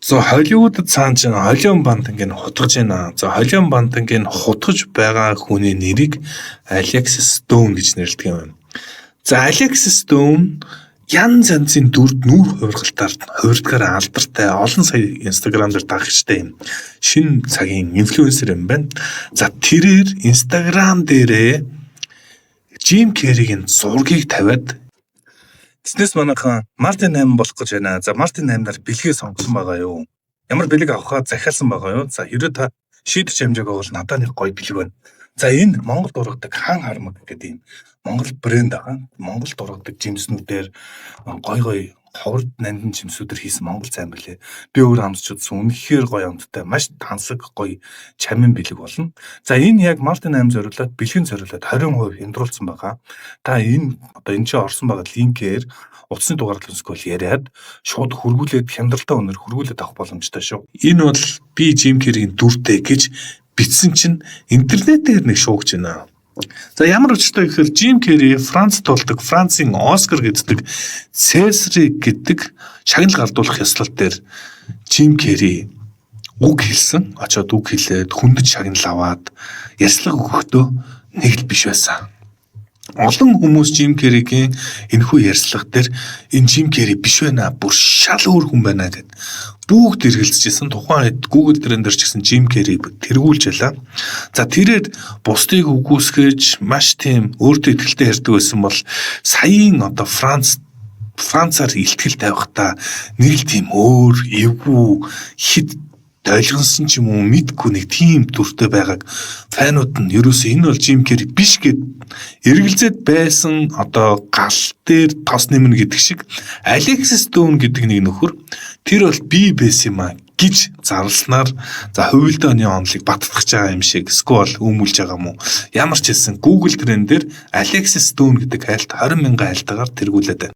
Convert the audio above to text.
За Холливуудад цаана чинь холион банд ингээд хутгаж байна. За холион банд ингээд хутгаж байгаа хүний нэрийг Алексис Стоун гэж нэрлэдэг юм. За Алексис Стоун янз янзын дүрд нүүр хувиргалтаар хувирдгаар алдартай олон сая Instagram дээр дагагчтай юм. Шинэ цагийн инфлюенсер юм байна. За тэрээр Instagram дээрээ Jim Carrey-ийн зургийг тавиад Тэснээс манайхан Мартин 8 болох гэж байна. За Мартин 8-аар бэлгээ сонгосон байгаа юу? Ямар бэлэг авахаа захиалсан байгаа юу? За хэрэв та шийдэж амжаагаа бол надад нэг гоё бэлэг байна. За энэ Монгол дургадаг хаан хармаг гэдэг юм Монгол брэнд байгаа. Монгол дургадаг жимснүүдээр гоё ховрд нандин жимсүүдээр хийсэн Монгол зам билээ. Би өөр амсч удсан үнэхээр гоё амттай маш тансаг гоё чамин бэлэг болно. За энэ яг Мартин 8 зориулаад бэлгийн зориулаад 20% хямдруулсан байгаа. Та энэ энэ чинь орсон байгаа линкээр утасны дугаарлал өсгөл яриад шууд хөргүүлээд хямдралтай өнөр хөргүүлээд авах боломжтой шүү. Энэ бол би Jim Carrey-ийн дүртэй гэж бичсэн чинь интернетээр нэг шуугч байна. За ямар учиртай гэхээр Jim Carrey Францд болдог Францын Оскар гэдэг César гэдэг шагнал гардуулах ёслол дээр Jim Carrey үг хэлсэн. Очоод үг хэлээд хүндэт шагнал аваад ярьслага өгөхдөө нэг л биш байсан. Олон хүмүүс Jim Carrey-гийн энэхүү ярьслага дээр энэ Jim Carrey биш байна. Бүр шал өөр хүн байна гэд бүгд эргэлзэжсэн. Тухайн хэд Google дээр ч гэсэн Jim Carrey тэргүүлж ялаа. За тэрээр бусдыг үгүйсгэж маш тийм өөртөө ихтэй ярьдаг байсан бол саяын Францаар илтгэл тавихтаа нэг л тийм өөр эвгүй хит ойлгонсон ч юм уу мэдгүй нэг тийм дүртэй байгааг фанууд нь ерөөсөө энэ бол Jim Carrey биш гэд эргэлзээд байсан одоо гал дээр тос нэмнэ гэдэг шиг Alexis Stone гэдэг нэг нөхөр тэр бол би байсан юм а гэж зарлснаар за хувилдаа оны онолыг баттгах байгаа юм шиг сквол өмүүлж байгаа юм уу ямар ч хэлсэн Google Trend дээр Alexis Stone гэдэг хайлт 20,000 хайлтгаар тэргүүлээд байна.